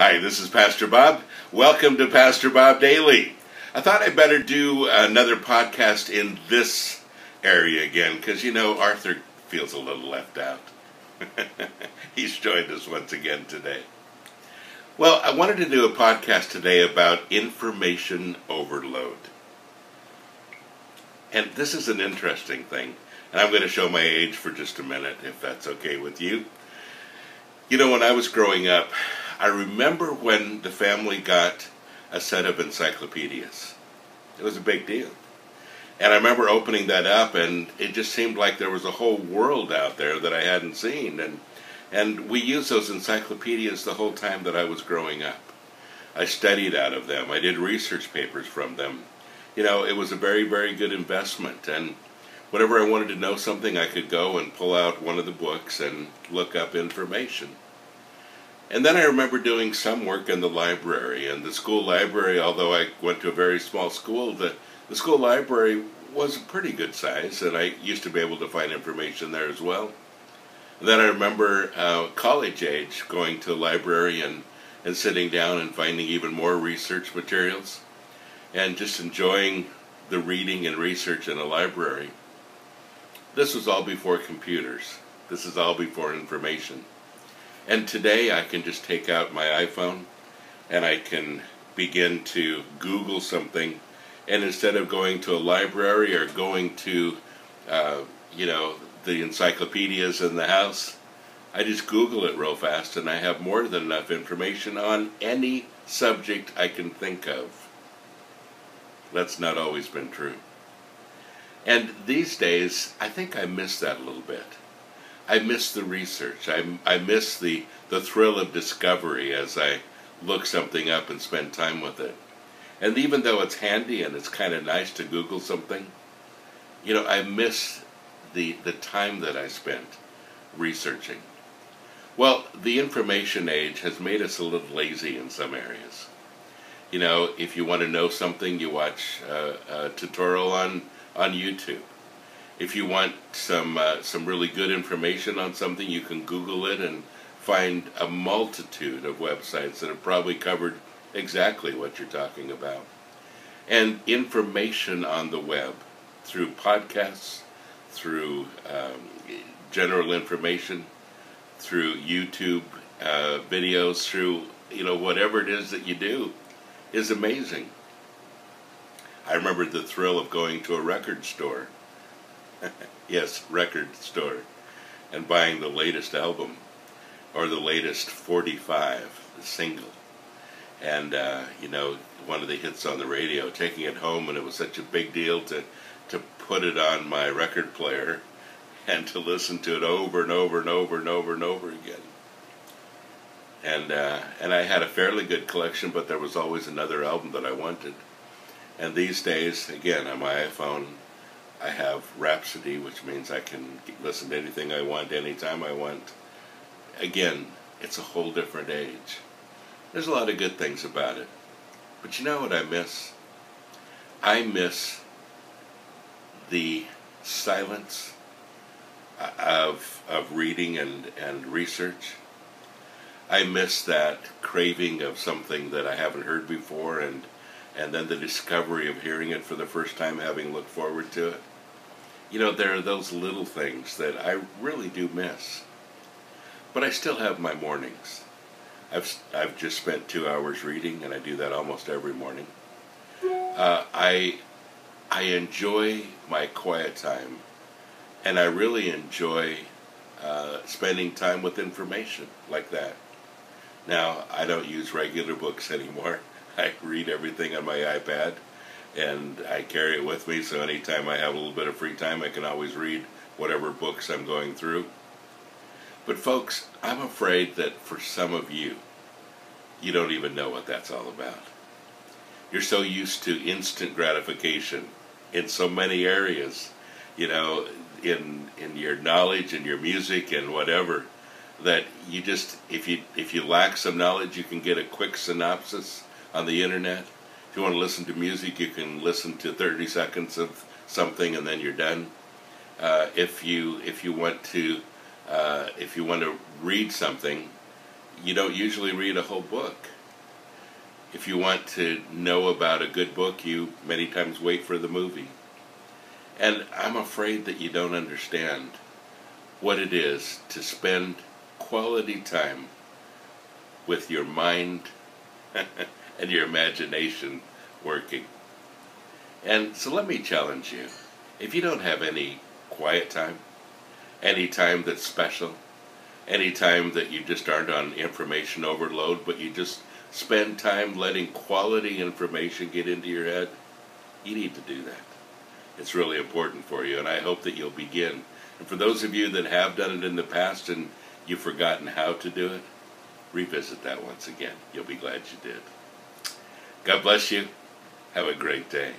Hi, this is Pastor Bob. Welcome to Pastor Bob Daily. I thought I'd better do another podcast in this area again because, Arthur feels a little left out. He's joined us once again today. Well, I wanted to do a podcast today about information overload. And this is an interesting thing. And I'm going to show my age for just a minute, if that's okay with you. When I was growing up, I remember when the family got a set of encyclopedias. It was a big deal. And I remember opening that up, and it just seemed like there was a whole world out there that I hadn't seen. And we used those encyclopedias the whole time that I was growing up. I studied out of them. I did research papers from them. It was a very, very good investment. And whenever I wanted to know something, I could go and pull out one of the books and look up information. And then I remember doing some work in the library. And the school library, although I went to a very small school, the school library was a pretty good size, and I used to be able to find information there as well. And then I remember college age going to a library and sitting down and finding even more research materials and just enjoying the reading and research in a library. This was all before computers. This is all before information. And today I can just take out my iPhone and I can begin to Google something, and instead of going to a library or going to, the encyclopedias in the house, I just Google it real fast and I have more than enough information on any subject I can think of. That's not always been true. And these days, I think I miss that a little bit. I miss the research. I miss the thrill of discovery as I look something up and spend time with it. And even though it's handy and it's kind of nice to Google something, I miss the time that I spent researching. Well, the information age has made us a little lazy in some areas. If you want to know something, you watch a tutorial on YouTube. If you want some really good information on something, you can Google it and find a multitude of websites that have probably covered exactly what you're talking about. And information on the web, through podcasts, through general information, through YouTube videos, through whatever it is that you do, is amazing. I remember the thrill of going to a record store. Yes, record store, and buying the latest album or the latest 45, the single, and one of the hits on the radio, taking it home, and it was such a big deal to put it on my record player and to listen to it over and over and over and over and over again. And I had a fairly good collection, but there was always another album that I wanted. And these days, again, on my iPhone, I have Rhapsody, which means I can listen to anything I want, anytime I want. Again, it's a whole different age. There's a lot of good things about it. But you know what I miss? I miss the silence of reading and research. I miss that craving of something that I haven't heard before, and then the discovery of hearing it for the first time, having looked forward to it. There are those little things that I really do miss. But I still have my mornings. I've just spent 2 hours reading, and I do that almost every morning. I enjoy my quiet time, and I really enjoy spending time with information like that. Now, I don't use regular books anymore. I read everything on my iPad, and I carry it with me, so anytime I have a little bit of free time, I can always read whatever books I'm going through. But folks, I'm afraid that for some of you, you don't even know what that's all about. You're so used to instant gratification in so many areas, in your knowledge and your music and whatever, that you just, if you lack some knowledge, you can get a quick synopsis on the internet. If you want to listen to music, you can listen to 30 seconds of something and then you're done. If you want to read something, You don't usually read a whole book. If you want to know about a good book, you many times wait for the movie. And I'm afraid that you don't understand what it is to spend quality time with your mind and your imagination working. And so let me challenge you. If you don't have any quiet time, any time that's special, any time that you just aren't on information overload, but you just spend time letting quality information get into your head, you need to do that. It's really important for you, and I hope that you'll begin. And for those of you that have done it in the past and you've forgotten how to do it, revisit that once again. You'll be glad you did. God bless you. Have a great day.